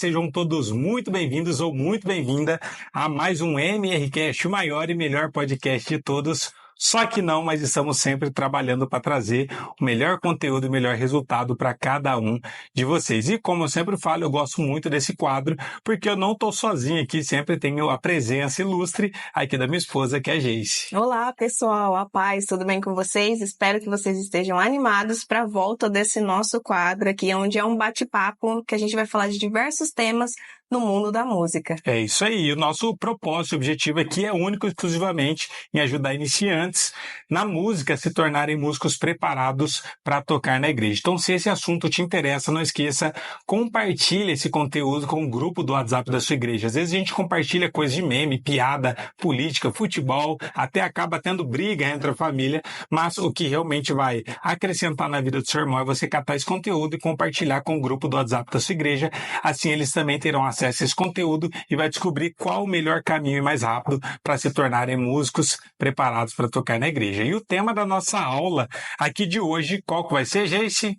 Sejam todos muito bem-vindos ou muito bem-vinda a mais um MRCast, o maior e melhor podcast de todos. Só que não, mas estamos sempre trabalhando para trazer o melhor conteúdo e o melhor resultado para cada um de vocês. E como eu sempre falo, eu gosto muito desse quadro, porque eu não estou sozinho aqui, sempre tenho a presença ilustre aqui da minha esposa, que é a Geice. Olá, pessoal, a paz, tudo bem com vocês? Espero que vocês estejam animados para a volta desse nosso quadro aqui, onde é um bate-papo que a gente vai falar de diversos temas no mundo da música. É isso aí, o nosso propósito e objetivo aqui é único e exclusivamente em ajudar iniciantes na música a se tornarem músicos preparados para tocar na igreja. Então, se esse assunto te interessa, não esqueça, compartilhe esse conteúdo com o grupo do WhatsApp da sua igreja. Às vezes a gente compartilha coisa de meme, piada, política, futebol, até acaba tendo briga entre a família, mas o que realmente vai acrescentar na vida do seu irmão é você catar esse conteúdo e compartilhar com o grupo do WhatsApp da sua igreja. Assim eles também terão acesso a esse conteúdo e vai descobrir qual o melhor caminho e mais rápido para se tornarem músicos preparados para tocar na igreja. E o tema da nossa aula aqui de hoje, qual que vai ser, Geice?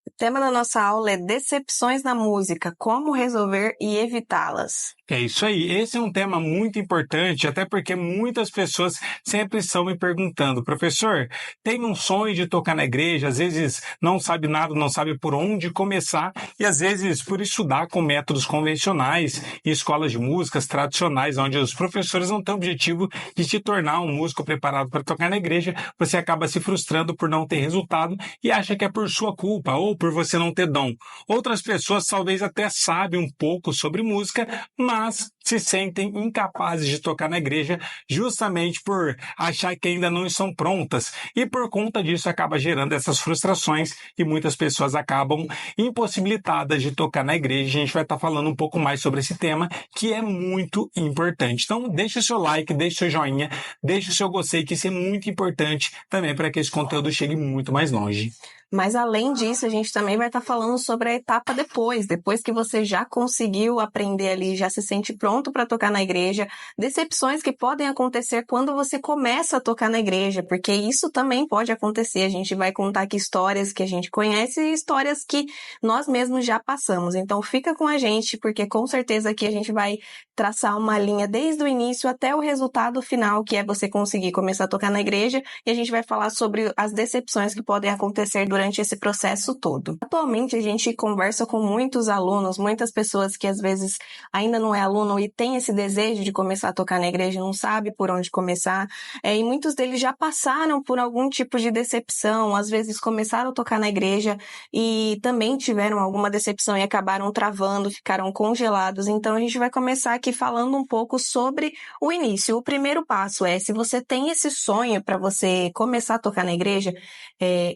O tema da nossa aula é decepções na música, como resolver e evitá-las. É isso aí, esse é um tema muito importante, até porque muitas pessoas sempre estão me perguntando, professor, tem um sonho de tocar na igreja, às vezes não sabe nada, não sabe por onde começar, e às vezes por estudar com métodos convencionais e escolas de músicas tradicionais, onde os professores não têm o objetivo de te tornar um músico preparado para tocar na igreja, você acaba se frustrando por não ter resultado e acha que é por sua culpa ou por você não ter dom. Outras pessoas talvez até sabem um pouco sobre música, mas se sentem incapazes de tocar na igreja justamente por achar que ainda não estão prontas. E por conta disso acaba gerando essas frustrações e muitas pessoas acabam impossibilitadas de tocar na igreja. A gente vai estar falando um pouco mais sobre esse tema, que é muito importante. Então deixa o seu like, deixa o seu joinha, deixa o seu gostei, que isso é muito importante também para que esse conteúdo chegue muito mais longe. Mas além disso, a gente também vai estar falando sobre a etapa depois que você já conseguiu aprender ali, já se sente pronto para tocar na igreja, decepções que podem acontecer quando você começa a tocar na igreja, porque isso também pode acontecer. A gente vai contar aqui histórias que a gente conhece e histórias que nós mesmos já passamos. Então fica com a gente, porque com certeza aqui a gente vai traçar uma linha desde o início até o resultado final, que é você conseguir começar a tocar na igreja, e a gente vai falar sobre as decepções que podem acontecer durante esse processo todo. Atualmente a gente conversa com muitos alunos, muitas pessoas que às vezes ainda não é aluno e tem esse desejo de começar a tocar na igreja, não sabe por onde começar, e muitos deles já passaram por algum tipo de decepção, às vezes começaram a tocar na igreja e também tiveram alguma decepção e acabaram travando, ficaram congelados. Então a gente vai começar aqui falando um pouco sobre o início. O primeiro passo é, se você tem esse sonho para você começar a tocar na igreja,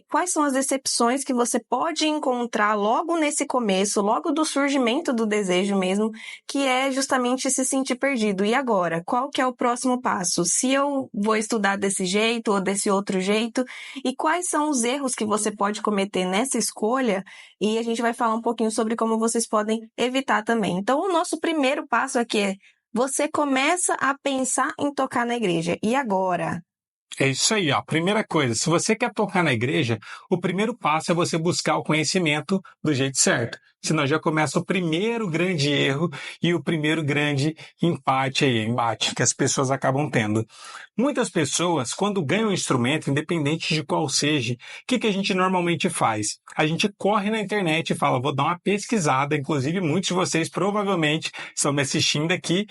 quais são as decepções que você pode encontrar logo nesse começo, logo do surgimento do desejo mesmo, que é justamente se sentir perdido. E agora? Qual que é o próximo passo? Se eu vou estudar desse jeito ou desse outro jeito? E quais são os erros que você pode cometer nessa escolha? E a gente vai falar um pouquinho sobre como vocês podem evitar também. Então, o nosso primeiro passo aqui é: você começa a pensar em tocar na igreja. E agora? É isso aí, ó. Primeira coisa, se você quer tocar na igreja, o primeiro passo é você buscar o conhecimento do jeito certo. Senão já começa o primeiro grande erro e o primeiro grande embate que as pessoas acabam tendo. Muitas pessoas, quando ganham um instrumento, independente de qual seja, o que a gente normalmente faz? A gente corre na internet e fala, vou dar uma pesquisada, inclusive muitos de vocês provavelmente estão me assistindo aqui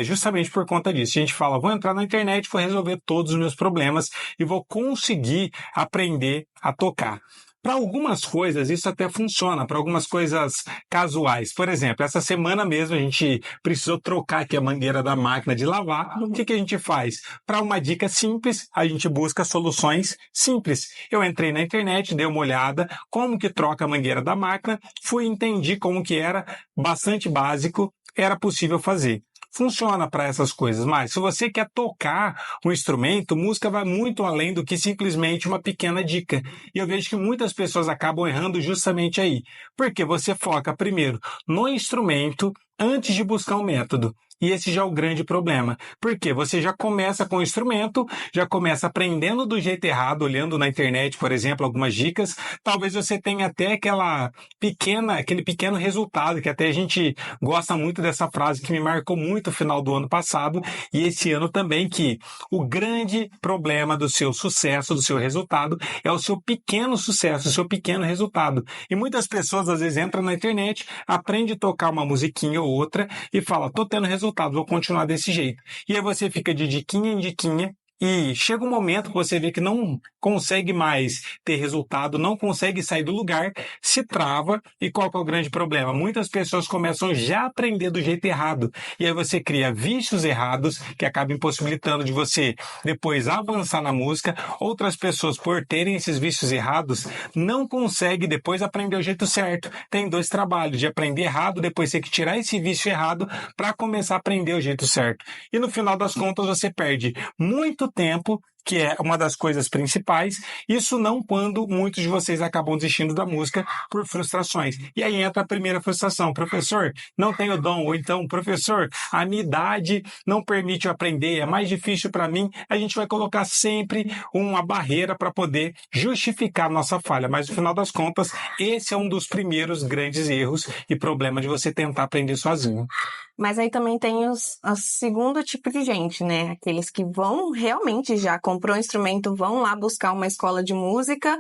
justamente por conta disso. A gente fala, vou entrar na internet, vou resolver todos os meus problemas e vou conseguir aprender a tocar. Para algumas coisas isso até funciona, para algumas coisas casuais. Por exemplo, essa semana mesmo a gente precisou trocar aqui a mangueira da máquina de lavar. O que a gente faz? Para uma dica simples, a gente busca soluções simples. Eu entrei na internet, dei uma olhada, como que troca a mangueira da máquina, entendi como que era, bastante básico, era possível fazer. Funciona para essas coisas, mas se você quer tocar um instrumento, música vai muito além do que simplesmente uma pequena dica. E eu vejo que muitas pessoas acabam errando justamente aí. Porque você foca primeiro no instrumento antes de buscar um método. E esse já é o grande problema. Porque você já começa com o instrumento, já começa aprendendo do jeito errado, olhando na internet, por exemplo, algumas dicas. Talvez você tenha até aquele pequeno resultado, que até a gente gosta muito dessa frase, que me marcou muito no final do ano passado e esse ano também, que o grande problema do seu sucesso, do seu resultado, é o seu pequeno sucesso, o seu pequeno resultado. E muitas pessoas às vezes entram na internet, aprendem a tocar uma musiquinha ou outra e falam, tô tendo resultado, vou continuar desse jeito. E aí você fica de diquinha em diquinha e chega um momento que você vê que não consegue mais ter resultado, não consegue sair do lugar, se trava. E qual que é o grande problema? Muitas pessoas começam já a aprender do jeito errado. E aí você cria vícios errados que acabam impossibilitando de você depois avançar na música. Outras pessoas, por terem esses vícios errados, não conseguem depois aprender o jeito certo. Tem dois trabalhos, de aprender errado, depois ter que tirar esse vício errado para começar a aprender o jeito certo. E no final das contas você perde muito tempo, que é uma das coisas principais, isso não quando muitos de vocês acabam desistindo da música por frustrações. E aí entra a primeira frustração, professor, não tenho dom, ou então, professor, a minha idade não permite eu aprender, é mais difícil para mim. A gente vai colocar sempre uma barreira para poder justificar a nossa falha, mas no final das contas, esse é um dos primeiros grandes erros e problemas de você tentar aprender sozinho. Mas aí também tem o segundo tipo de gente, né? Aqueles que vão realmente já comprou um instrumento, vão lá buscar uma escola de música,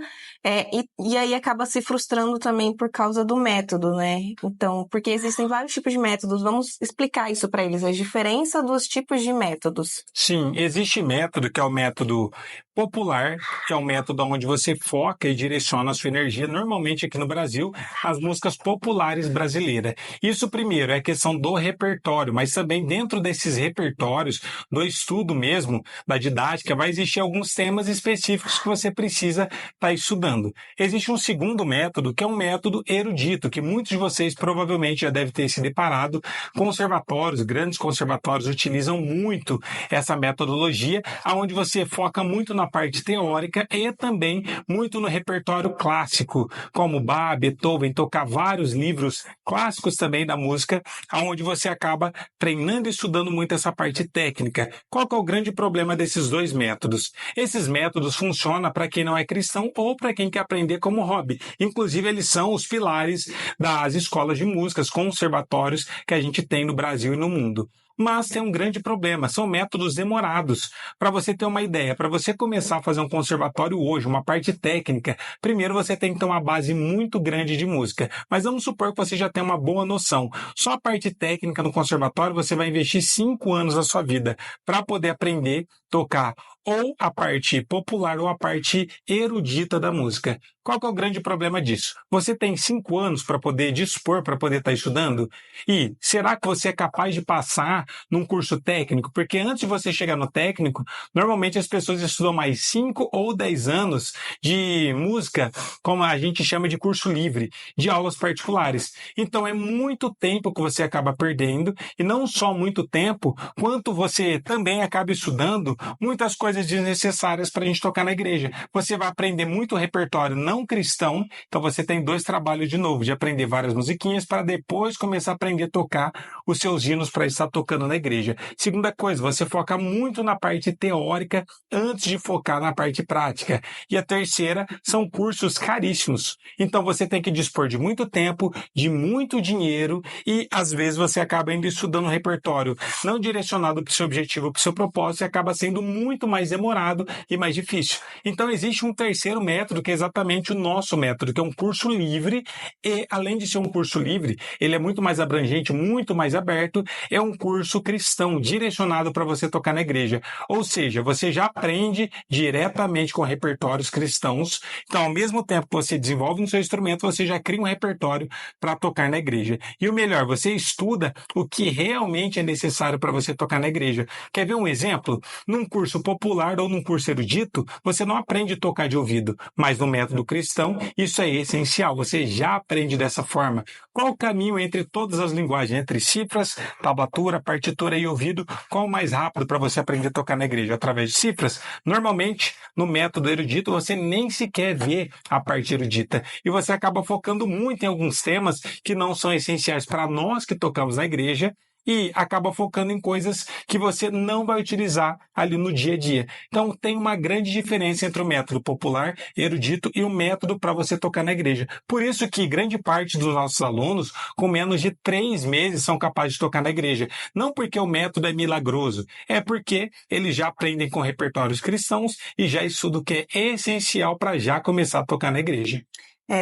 e aí acaba se frustrando também por causa do método, né? Então, porque existem vários tipos de métodos, vamos explicar isso para eles, a diferença dos tipos de métodos. Sim, existe método que é o método popular, que é um método onde você foca e direciona a sua energia, normalmente aqui no Brasil, as músicas populares brasileiras. Isso primeiro é questão do repertório, mas também dentro desses repertórios, do estudo mesmo, da didática, vai existir alguns temas específicos que você precisa estar estudando. Existe um segundo método, que é um método erudito, que muitos de vocês provavelmente já devem ter se deparado. Conservatórios, grandes conservatórios utilizam muito essa metodologia, onde você foca muito na parte teórica e também muito no repertório clássico, como Bach, Beethoven, tocar vários livros clássicos também da música, onde você acaba treinando e estudando muito essa parte técnica. Qual que é o grande problema desses dois métodos? Esses métodos funcionam para quem não é cristão ou para quem quer aprender como hobby. Inclusive, eles são os pilares das escolas de músicas, conservatórios que a gente tem no Brasil e no mundo. Mas tem um grande problema, são métodos demorados. Para você ter uma ideia, para você começar a fazer um conservatório hoje, uma parte técnica, primeiro você tem que ter uma base muito grande de música. Mas vamos supor que você já tem uma boa noção. Só a parte técnica no conservatório você vai investir 5 anos da sua vida para poder aprender a tocar ou a parte popular ou a parte erudita da música. Qual que é o grande problema disso? Você tem 5 anos para poder dispor, para poder estar estudando? E será que você é capaz de passar num curso técnico? Porque antes de você chegar no técnico, normalmente as pessoas estudam mais 5 ou 10 anos de música, como a gente chama de curso livre, de aulas particulares. Então é muito tempo que você acaba perdendo, e não só muito tempo, quanto você também acaba estudando muitas coisas desnecessárias para a gente tocar na igreja. Você vai aprender muito repertório não cristão, então você tem dois trabalhos de novo, de aprender várias musiquinhas para depois começar a aprender a tocar os seus hinos para estar tocando na igreja. Segunda coisa, você foca muito na parte teórica antes de focar na parte prática. E a terceira são cursos caríssimos. Então você tem que dispor de muito tempo, de muito dinheiro, e às vezes você acaba ainda estudando um repertório não direcionado para o seu objetivo, para o seu propósito, e acaba sendo muito mais demorado e mais difícil. Então existe um terceiro método, que é exatamente o nosso método, que é um curso livre, e além de ser um curso livre, ele é muito mais abrangente, muito mais aberto, é um curso cristão, direcionado para você tocar na igreja. Ou seja, você já aprende diretamente com repertórios cristãos, então ao mesmo tempo que você desenvolve no seu instrumento, você já cria um repertório para tocar na igreja. E o melhor, você estuda o que realmente é necessário para você tocar na igreja. Quer ver um exemplo? Num curso popular, popular ou num curso erudito, você não aprende a tocar de ouvido, mas no método cristão, isso é essencial, você já aprende dessa forma. Qual o caminho entre todas as linguagens, entre cifras, tablatura, partitura e ouvido? Qual o mais rápido para você aprender a tocar na igreja? Através de cifras? Normalmente, no método erudito, você nem sequer vê a parte erudita e você acaba focando muito em alguns temas que não são essenciais para nós que tocamos na igreja, e acaba focando em coisas que você não vai utilizar ali no dia a dia. Então, tem uma grande diferença entre o método popular, erudito, e o método para você tocar na igreja. Por isso que grande parte dos nossos alunos, com menos de 3 meses, são capazes de tocar na igreja. Não porque o método é milagroso, é porque eles já aprendem com repertórios cristãos e já estudam o que é essencial para já começar a tocar na igreja.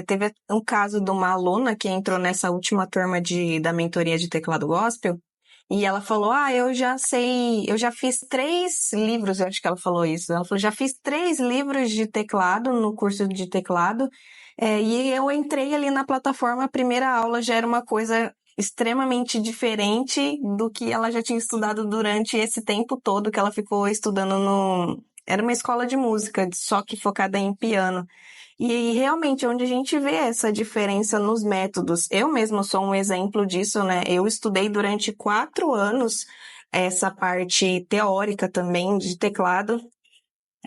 Teve um caso de uma aluna que entrou nessa última turma da mentoria de teclado gospel, e ela falou, eu já fiz 3 livros, eu acho que ela falou isso. Ela falou, já fiz 3 livros de teclado no curso de teclado, e eu entrei ali na plataforma, a primeira aula já era uma coisa extremamente diferente do que ela já tinha estudado durante esse tempo todo que ela ficou estudando Era uma escola de música, só que focada em piano. E realmente, onde a gente vê essa diferença nos métodos, eu mesma sou um exemplo disso, né? Eu estudei durante 4 anos essa parte teórica também de teclado,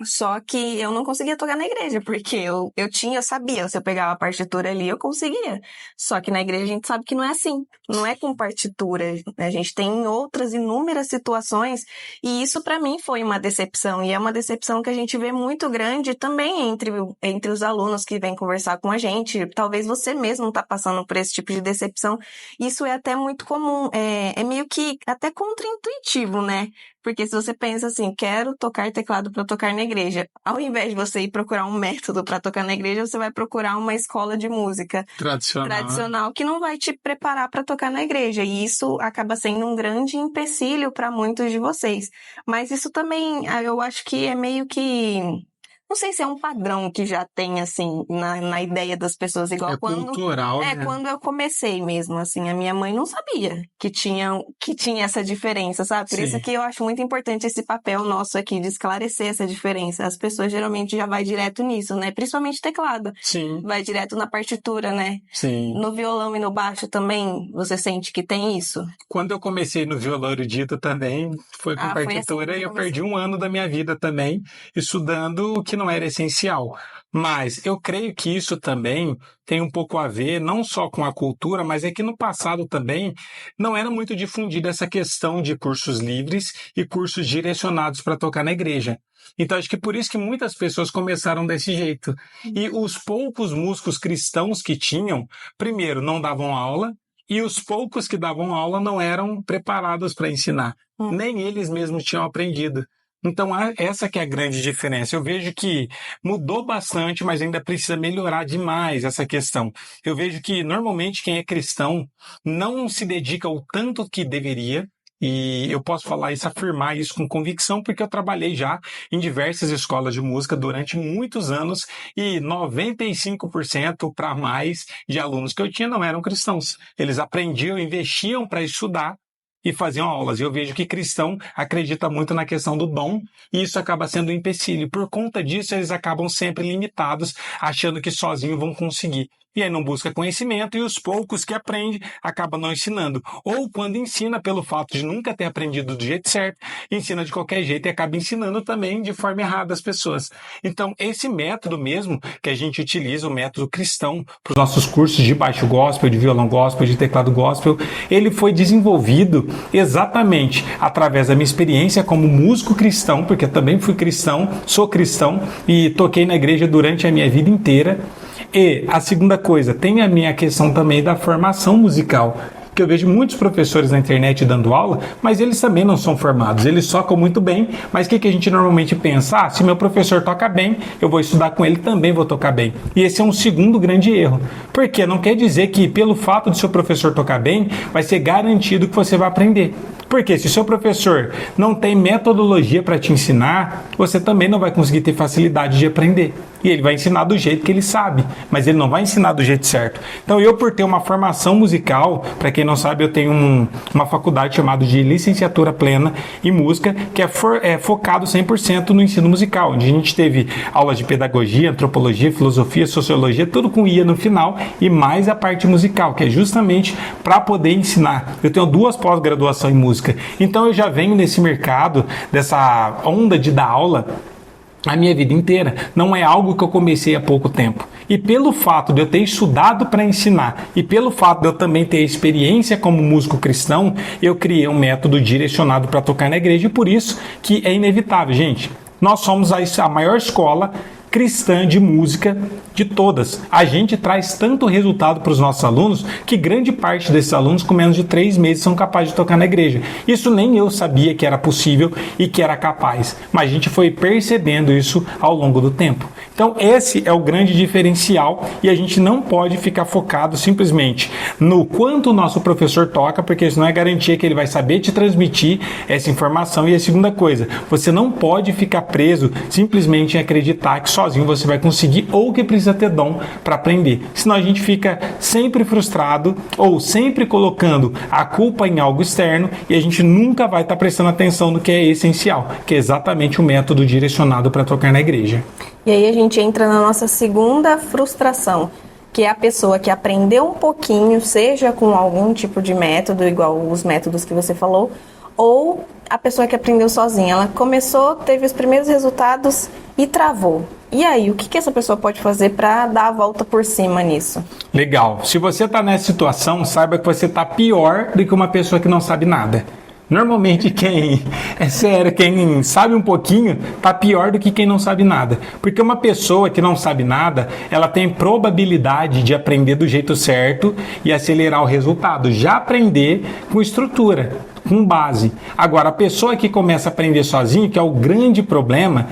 só que eu não conseguia tocar na igreja, porque eu sabia, se eu pegava a partitura ali, eu conseguia. Só que na igreja a gente sabe que não é assim, não é com partitura. A gente tem outras inúmeras situações, e isso pra mim foi uma decepção, e é uma decepção que a gente vê muito grande também entre os alunos que vêm conversar com a gente. Talvez você mesmo tá passando por esse tipo de decepção. Isso é até muito comum, é meio que até contraintuitivo, né? Porque se você pensa assim, quero tocar teclado para tocar na igreja, ao invés de você ir procurar um método para tocar na igreja, você vai procurar uma escola de música tradicional que não vai te preparar para tocar na igreja. E isso acaba sendo um grande empecilho para muitos de vocês. Mas isso também, eu acho que é meio que... Não sei se é um padrão que já tem, assim, na ideia das pessoas, igual cultural, né? Quando eu comecei mesmo, assim, a minha mãe não sabia que tinha essa diferença, sabe? Por isso que eu acho muito importante esse papel nosso aqui de esclarecer essa diferença. As pessoas geralmente já vai direto nisso, né? Principalmente teclado. Sim. Vai direto na partitura, né? Sim. No violão e no baixo também, você sente que tem isso? Quando eu comecei no violão erudito também, foi com partitura, assim, e eu perdi 1 ano da minha vida também, estudando o que não era essencial. Mas eu creio que isso também tem um pouco a ver, não só com a cultura, mas é que no passado também não era muito difundida essa questão de cursos livres e cursos direcionados para tocar na igreja. Então, acho que por isso que muitas pessoas começaram desse jeito. E os poucos músicos cristãos que tinham, primeiro, não davam aula, e os poucos que davam aula não eram preparados para ensinar. Nem eles mesmos tinham aprendido. Então, essa que é a grande diferença. Eu vejo que mudou bastante, mas ainda precisa melhorar demais essa questão. Eu vejo que, normalmente, quem é cristão não se dedica o tanto que deveria, e eu posso falar isso, afirmar isso com convicção, porque eu trabalhei já em diversas escolas de música durante muitos anos, e 95% para mais de alunos que eu tinha não eram cristãos. Eles aprendiam, investiam para estudar, e faziam aulas. Eu vejo que cristão acredita muito na questão do dom, e isso acaba sendo um empecilho. Por conta disso, eles acabam sempre limitados, achando que sozinhos vão conseguir. E aí não busca conhecimento, e os poucos que aprendem acabam não ensinando. Ou quando ensina, pelo fato de nunca ter aprendido do jeito certo, ensina de qualquer jeito e acaba ensinando também de forma errada as pessoas. Então, esse método mesmo que a gente utiliza, o método cristão, para os nossos cursos de baixo gospel, de violão gospel, de teclado gospel, ele foi desenvolvido exatamente através da minha experiência como músico cristão, porque eu também fui cristão, sou cristão e toquei na igreja durante a minha vida inteira. E a segunda coisa, tem a minha questão também da formação musical, que eu vejo muitos professores na internet dando aula, mas eles também não são formados, eles tocam muito bem, mas o que a gente normalmente pensa? Se meu professor toca bem, eu vou estudar com ele, também vou tocar bem. E esse é um segundo grande erro, porque não quer dizer que pelo fato de seu professor tocar bem, vai ser garantido que você vai aprender. Porque se o seu professor não tem metodologia para te ensinar, você também não vai conseguir ter facilidade de aprender. E ele vai ensinar do jeito que ele sabe, mas ele não vai ensinar do jeito certo. Então eu, por ter uma formação musical, para quem não sabe, eu tenho uma faculdade chamada de licenciatura plena em música, que é focado 100% no ensino musical, onde a gente teve aulas de pedagogia, antropologia, filosofia, sociologia, tudo com IA no final, e mais a parte musical, que é justamente para poder ensinar. Eu tenho 2 pós-graduação em música, então eu já venho nesse mercado, dessa onda de dar aula, a minha vida inteira. Não é algo que eu comecei há pouco tempo. E pelo fato de eu ter estudado para ensinar e pelo fato de eu também ter experiência como músico cristão, eu criei um método direcionado para tocar na igreja, e por isso que é inevitável, gente. Nós somos a maior escola cristã de música de todas. A gente traz tanto resultado para os nossos alunos que grande parte desses alunos com menos de 3 meses são capazes de tocar na igreja. Isso nem eu sabia que era possível e que era capaz, mas a gente foi percebendo isso ao longo do tempo. Então esse é o grande diferencial, e a gente não pode ficar focado simplesmente no quanto o nosso professor toca, porque isso não é garantia que ele vai saber te transmitir essa informação. E a segunda coisa, você não pode ficar preso simplesmente em acreditar que sozinho você vai conseguir ou que precisa ter dom para aprender. Senão a gente fica sempre frustrado ou sempre colocando a culpa em algo externo, e a gente nunca vai estar prestando atenção no que é essencial, que é exatamente o método direcionado para tocar na igreja. E aí a gente entra na nossa segunda frustração, que é a pessoa que aprendeu um pouquinho, seja com algum tipo de método, igual os métodos que você falou, ou a pessoa que aprendeu sozinha. Ela começou, teve os primeiros resultados e travou. E aí, o que essa pessoa pode fazer para dar a volta por cima nisso? Legal. Se você está nessa situação, saiba que você está pior do que uma pessoa que não sabe nada. Normalmente quem sabe um pouquinho tá pior do que quem não sabe nada. Porque uma pessoa que não sabe nada, ela tem probabilidade de aprender do jeito certo e acelerar o resultado. Já aprender com estrutura, com base. Agora, a pessoa que começa a aprender sozinho, que é o grande problema,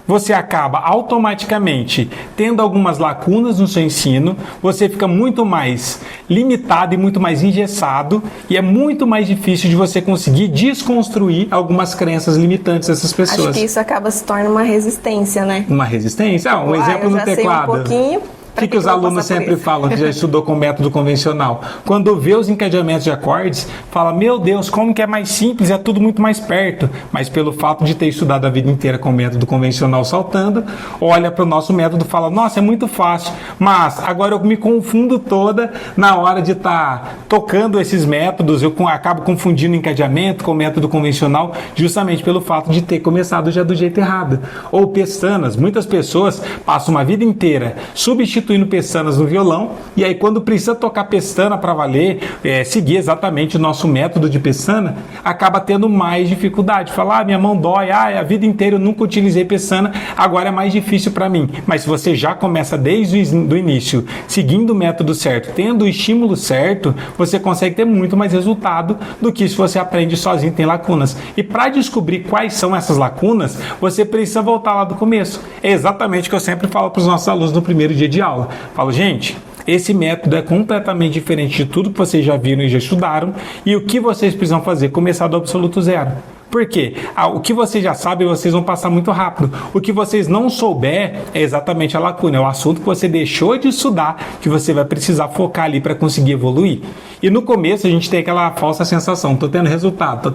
você acaba automaticamente tendo algumas lacunas no seu ensino, você fica muito mais limitado e muito mais engessado, e é muito mais difícil de você conseguir desconstruir algumas crenças limitantes dessas pessoas. Acho que isso acaba se tornando uma resistência, né? Uma resistência? Um exemplo no teclado. Eu já sei um pouquinho. O que os alunos sempre falam, que já estudou com método convencional? Quando vê os encadeamentos de acordes, fala, meu Deus, como que é mais simples, é tudo muito mais perto. Mas pelo fato de ter estudado a vida inteira com método convencional saltando, olha para o nosso método e fala, nossa, é muito fácil. Mas agora eu me confundo toda na hora de estar tocando esses métodos, eu acabo confundindo encadeamento com o método convencional, justamente pelo fato de ter começado já do jeito errado. Ou pestanas, muitas pessoas passam uma vida inteira substituindo pestanas no violão, e aí quando precisa tocar pestana para valer, seguir exatamente o nosso método de pestana, acaba tendo mais dificuldade. Falar, minha mão dói, a vida inteira eu nunca utilizei pestana, agora é mais difícil para mim. Mas se você já começa desde o início, seguindo o método certo, tendo o estímulo certo, você consegue ter muito mais resultado do que se você aprende sozinho e tem lacunas. E para descobrir quais são essas lacunas, você precisa voltar lá do começo. É exatamente o que eu sempre falo para os nossos alunos no primeiro dia de aula. Falo, gente, esse método é completamente diferente de tudo que vocês já viram e já estudaram, e o que vocês precisam fazer? Começar do absoluto zero. Por quê? O que vocês já sabem, vocês vão passar muito rápido. O que vocês não souber é exatamente a lacuna, é o assunto que você deixou de estudar, que você vai precisar focar ali para conseguir evoluir. E no começo a gente tem aquela falsa sensação, tô tendo resultado.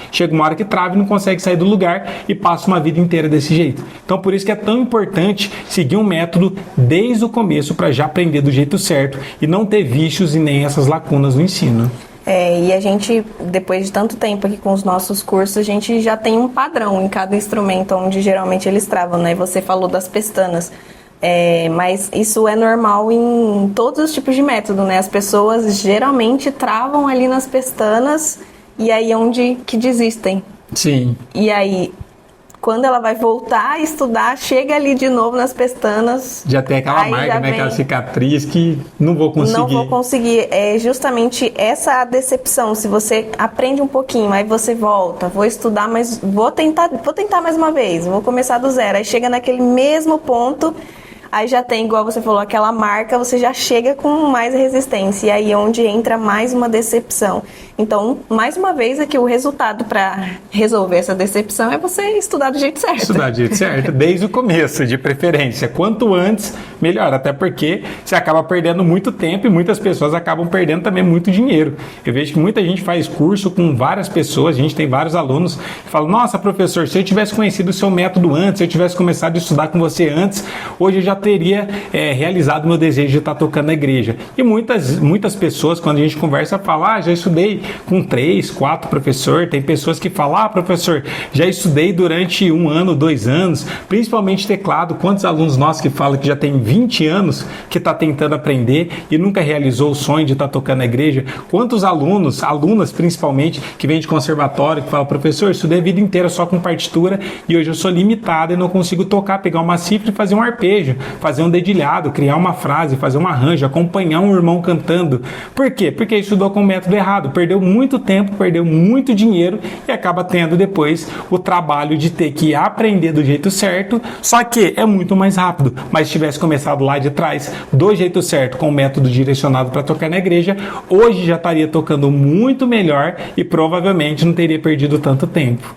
Chega uma hora que trava e não consegue sair do lugar e passa uma vida inteira desse jeito. Então por isso que é tão importante seguir um método desde o começo para já aprender do jeito certo e não ter vícios e nem essas lacunas no ensino. E a gente, depois de tanto tempo aqui com os nossos cursos, a gente já tem um padrão em cada instrumento onde geralmente eles travam, né? Você falou das pestanas, mas isso é normal em todos os tipos de método, né? As pessoas geralmente travam ali nas pestanas e aí é onde que desistem. Sim. E aí, quando ela vai voltar a estudar, chega ali de novo nas pestanas. Já tem aquela marca, né? Aquela cicatriz que não vou conseguir. Não vou conseguir. É justamente essa decepção. Se você aprende um pouquinho, aí você volta, vou estudar, mas vou tentar mais uma vez, vou começar do zero. Aí chega naquele mesmo ponto, aí já tem, igual você falou, aquela marca, você já chega com mais resistência, e aí é onde entra mais uma decepção. Então, mais uma vez, aqui o resultado para resolver essa decepção é você estudar do jeito certo. Estudar do jeito certo, desde o começo, de preferência. Quanto antes, melhor. Até porque você acaba perdendo muito tempo e muitas pessoas acabam perdendo também muito dinheiro. Eu vejo que muita gente faz curso com várias pessoas, a gente tem vários alunos que falam, nossa, professor, se eu tivesse conhecido o seu método antes, se eu tivesse começado a estudar com você antes, hoje eu já teria realizado meu desejo de estar tocando na igreja. E muitas pessoas, quando a gente conversa, falam, já estudei com 3, 4 professores. Tem pessoas que falam, professor, já estudei durante 1 ano, 2 anos, principalmente teclado. Quantos alunos nossos que falam que já tem 20 anos que está tentando aprender e nunca realizou o sonho de estar tocando na igreja? Quantos alunas principalmente, que vêm de conservatório, que falam, professor, estudei a vida inteira só com partitura e hoje eu sou limitado e não consigo tocar, pegar uma cifra e fazer um arpejo, fazer um dedilhado, criar uma frase, fazer um arranjo, acompanhar um irmão cantando. Por quê? Porque estudou com o método errado, perdeu muito tempo, perdeu muito dinheiro e acaba tendo depois o trabalho de ter que aprender do jeito certo, só que é muito mais rápido. Mas se tivesse começado lá de trás, do jeito certo, com o método direcionado para tocar na igreja, hoje já estaria tocando muito melhor e provavelmente não teria perdido tanto tempo.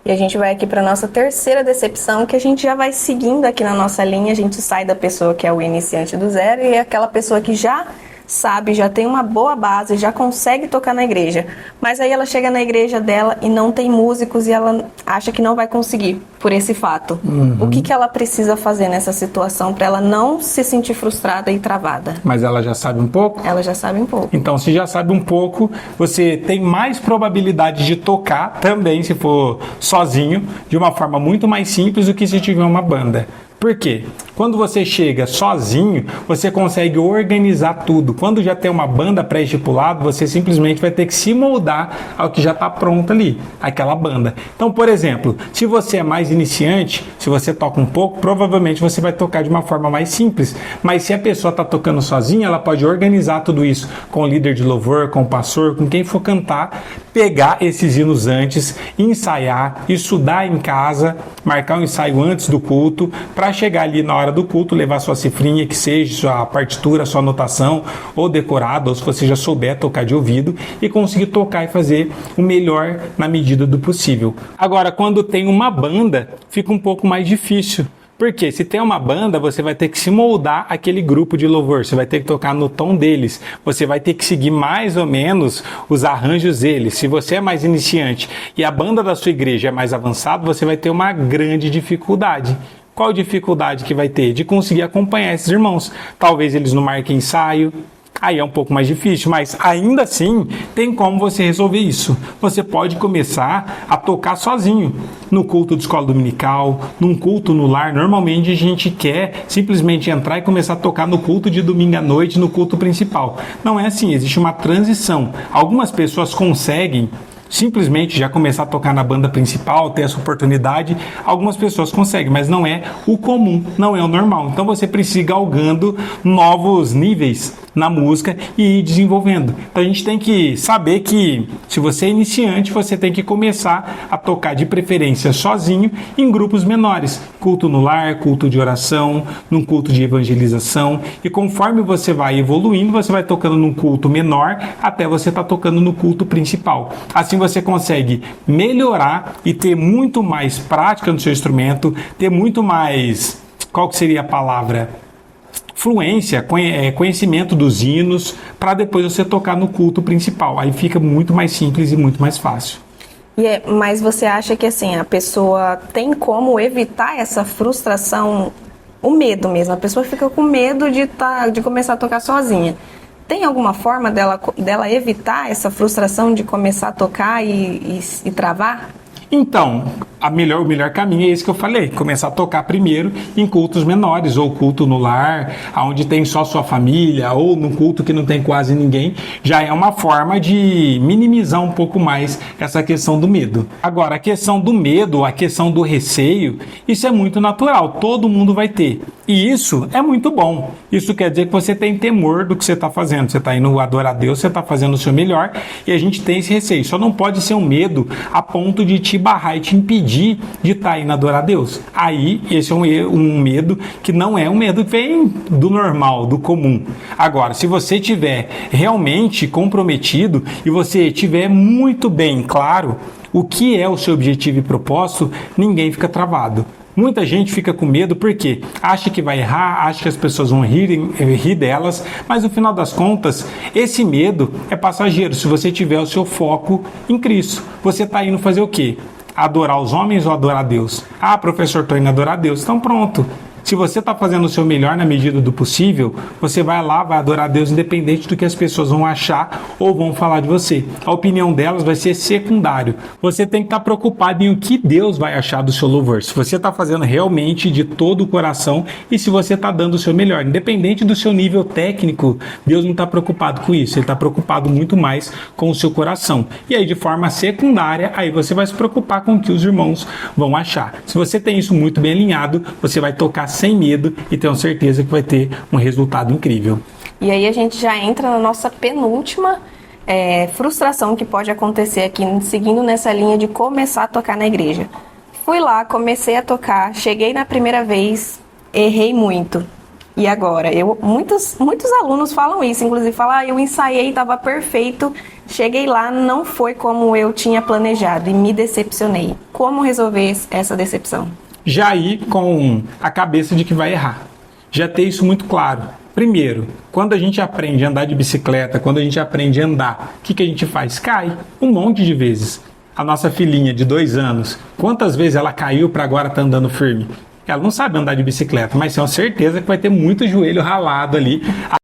E a gente vai aqui para nossa terceira decepção, que a gente já vai seguindo aqui na nossa linha, a gente sai da pessoa que é o iniciante do zero e é aquela pessoa que já sabe, já tem uma boa base, já consegue tocar na igreja. Mas aí ela chega na igreja dela e não tem músicos e ela acha que não vai conseguir por esse fato. O que ela precisa fazer nessa situação para ela não se sentir frustrada e travada? Mas ela já sabe um pouco? Ela já sabe um pouco. Então, se já sabe um pouco, você tem mais probabilidade de tocar também, se for sozinho, de uma forma muito mais simples do que se tiver uma banda. Por quê? Quando você chega sozinho, você consegue organizar tudo. Quando já tem uma banda pré-estipulada, você simplesmente vai ter que se moldar ao que já está pronto ali, aquela banda. Então, por exemplo, se você é mais iniciante, se você toca um pouco, provavelmente você vai tocar de uma forma mais simples. Mas se a pessoa está tocando sozinha, ela pode organizar tudo isso com o líder de louvor, com o pastor, com quem for cantar, pegar esses hinos antes, ensaiar, estudar em casa, marcar um ensaio antes do culto, para chegar ali na hora do culto, levar sua cifrinha, que seja sua partitura, sua anotação, ou decorado, ou se você já souber tocar de ouvido, e conseguir tocar e fazer o melhor na medida do possível. Agora, quando tem uma banda, fica um pouco mais difícil. Porque se tem uma banda, você vai ter que se moldar aquele grupo de louvor, você vai ter que tocar no tom deles, você vai ter que seguir mais ou menos os arranjos deles. Se você é mais iniciante e a banda da sua igreja é mais avançada, você vai ter uma grande dificuldade. Qual dificuldade que vai ter? De conseguir acompanhar esses irmãos. Talvez eles não marquem ensaio, aí é um pouco mais difícil, mas ainda assim tem como você resolver isso. Você pode começar a tocar sozinho, no culto de escola dominical, num culto no lar. Normalmente a gente quer simplesmente entrar e começar a tocar no culto de domingo à noite, no culto principal. Não é assim, existe uma transição. Algumas pessoas conseguem simplesmente já começar a tocar na banda principal, ter essa oportunidade. Algumas pessoas conseguem, mas não é o comum, não é o normal. Então você precisa ir galgando novos níveis na música e ir desenvolvendo. Então a gente tem que saber que se você é iniciante, você tem que começar a tocar de preferência sozinho em grupos menores. Culto no lar, culto de oração, num culto de evangelização. E conforme você vai evoluindo, você vai tocando num culto menor até você estar tocando no culto principal. Assim você consegue melhorar e ter muito mais prática no seu instrumento, ter muito mais, qual que seria a palavra? Fluência, conhecimento dos hinos, para depois você tocar no culto principal. Aí fica muito mais simples e muito mais fácil. Mas você acha que assim, a pessoa tem como evitar essa frustração, o medo mesmo? A pessoa fica com medo de começar a tocar sozinha. Tem alguma forma dela evitar essa frustração de começar a tocar e travar? Então, o melhor caminho é esse que eu falei, começar a tocar primeiro em cultos menores, ou culto no lar, onde tem só sua família, ou num culto que não tem quase ninguém, já é uma forma de minimizar um pouco mais essa questão do medo. Agora, a questão do medo, a questão do receio, isso é muito natural, todo mundo vai ter. E isso é muito bom. Isso quer dizer que você tem temor do que você está fazendo. Você está indo adorar a Deus, você está fazendo o seu melhor, e a gente tem esse receio. Só não pode ser um medo a ponto de te barrar e te impedir impedir de estar indo adorar a Deus. Aí, esse é um medo que não é um medo que vem do normal, do comum. Agora, se você estiver realmente comprometido e você estiver muito bem claro o que é o seu objetivo e propósito, ninguém fica travado. Muita gente fica com medo porque acha que vai errar, acha que as pessoas vão rir delas, mas no final das contas, esse medo é passageiro se você tiver o seu foco em Cristo. Você está indo fazer o quê? Adorar os homens ou adorar a Deus? Ah, professor, estou indo adorar a Deus. Então pronto. Se você está fazendo o seu melhor na medida do possível, você vai lá, vai adorar a Deus independente do que as pessoas vão achar ou vão falar de você. A opinião delas vai ser secundário. Você tem que estar preocupado em o que Deus vai achar do seu louvor. Se você está fazendo realmente de todo o coração e se você está dando o seu melhor. Independente do seu nível técnico, Deus não está preocupado com isso. Ele está preocupado muito mais com o seu coração. E aí, de forma secundária, aí você vai se preocupar com o que os irmãos vão achar. Se você tem isso muito bem alinhado, você vai tocar sem medo e tenho certeza que vai ter um resultado incrível. E aí a gente já entra na nossa penúltima frustração que pode acontecer aqui, seguindo nessa linha de começar a tocar na igreja. Fui lá, comecei a tocar, cheguei na primeira vez, errei muito. E agora? Muitos alunos falam isso, inclusive falam, eu ensaiei, estava perfeito, cheguei lá, não foi como eu tinha planejado e me decepcionei. Como resolver essa decepção? Já ir com a cabeça de que vai errar. Já ter isso muito claro. Primeiro, quando a gente aprende a andar de bicicleta, quando a gente aprende a andar, o que a gente faz? Cai um monte de vezes. A nossa filhinha de 2 anos, quantas vezes ela caiu para agora estar andando firme? Ela não sabe andar de bicicleta, mas tenho certeza que vai ter muito joelho ralado ali a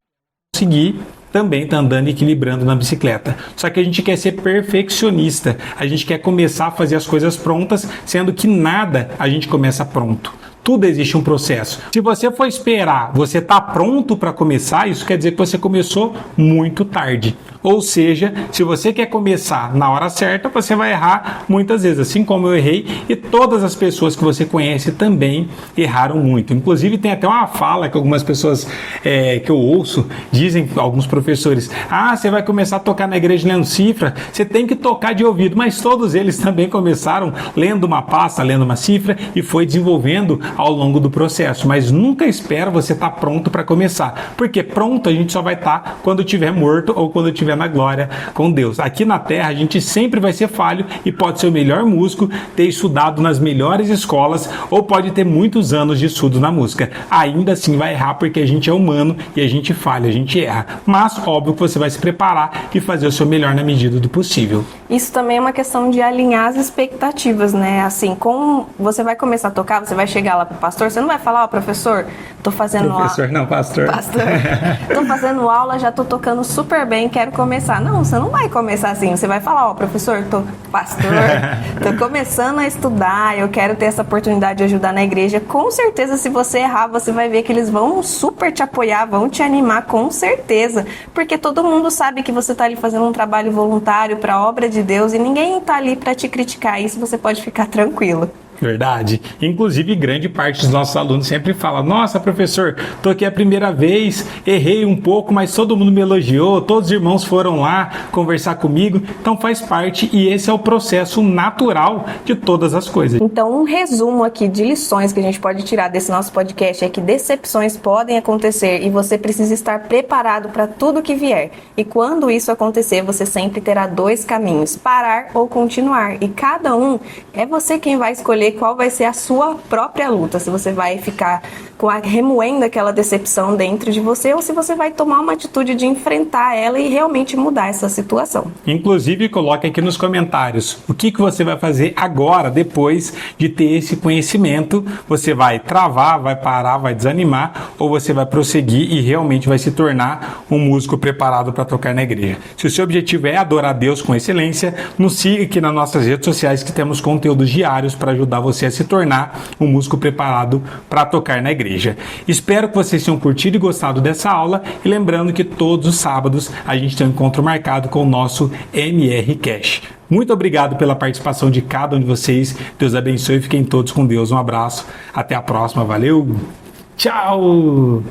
conseguir também está andando e equilibrando na bicicleta. Só que a gente quer ser perfeccionista, a gente quer começar a fazer as coisas prontas, sendo que nada a gente começa pronto. Tudo existe um processo. Se você for esperar, você está pronto para começar, isso quer dizer que você começou muito tarde. Ou seja, se você quer começar na hora certa, você vai errar muitas vezes, assim como eu errei, e todas as pessoas que você conhece também erraram muito. Inclusive tem até uma fala que algumas pessoas que eu ouço, dizem alguns professores, você vai começar a tocar na igreja lendo cifra, você tem que tocar de ouvido, mas todos eles também começaram lendo uma pasta, lendo uma cifra e foi desenvolvendo ao longo do processo, mas nunca espera você estar pronto para começar, porque pronto a gente só vai estar quando estiver morto ou quando estiver na glória com Deus. Aqui na Terra a gente sempre vai ser falho e pode ser o melhor músico, ter estudado nas melhores escolas ou pode ter muitos anos de estudo na música. Ainda assim vai errar porque a gente é humano e a gente falha, a gente erra. Mas óbvio que você vai se preparar e fazer o seu melhor na medida do possível. Isso também é uma questão de alinhar as expectativas, né? Assim, como você vai começar a tocar, você vai chegar lá pro pastor, você não vai falar, professor, tô fazendo Professor, não, pastor. Pastor, tô fazendo aula, já tô tocando super bem, quero começar. Não, você não vai começar assim, você vai falar, professor, pastor, tô começando a estudar, eu quero ter essa oportunidade de ajudar na igreja. Com certeza, se você errar, você vai ver que eles vão super te apoiar, vão te animar, com certeza. Porque todo mundo sabe que você tá ali fazendo um trabalho voluntário para a obra de Deus e ninguém tá ali para te criticar. Isso você pode ficar tranquilo. Verdade. Inclusive, grande parte dos nossos alunos sempre fala, nossa, professor, tô aqui a primeira vez, errei um pouco, mas todo mundo me elogiou, todos os irmãos foram lá conversar comigo, então faz parte e esse é o processo natural de todas as coisas. Então, um resumo aqui de lições que a gente pode tirar desse nosso podcast é que decepções podem acontecer e você precisa estar preparado para tudo que vier. E quando isso acontecer, você sempre terá 2 caminhos, parar ou continuar. E cada um é você quem vai escolher qual vai ser a sua própria luta, se você vai ficar remoendo aquela decepção dentro de você ou se você vai tomar uma atitude de enfrentar ela e realmente mudar essa situação. Inclusive, coloque aqui nos comentários o que você vai fazer agora, depois de ter esse conhecimento. Você vai travar, vai parar, vai desanimar ou você vai prosseguir e realmente vai se tornar um músico preparado para tocar na igreja. Se o seu objetivo é adorar a Deus com excelência, nos siga aqui nas nossas redes sociais que temos conteúdos diários para ajudar você a se tornar um músico preparado para tocar na igreja. Espero que vocês tenham curtido e gostado dessa aula e lembrando que todos os sábados a gente tem um encontro marcado com o nosso MR Cash. Muito obrigado pela participação de cada um de vocês. Deus abençoe e fiquem todos com Deus. Um abraço. Até a próxima. Valeu. Tchau.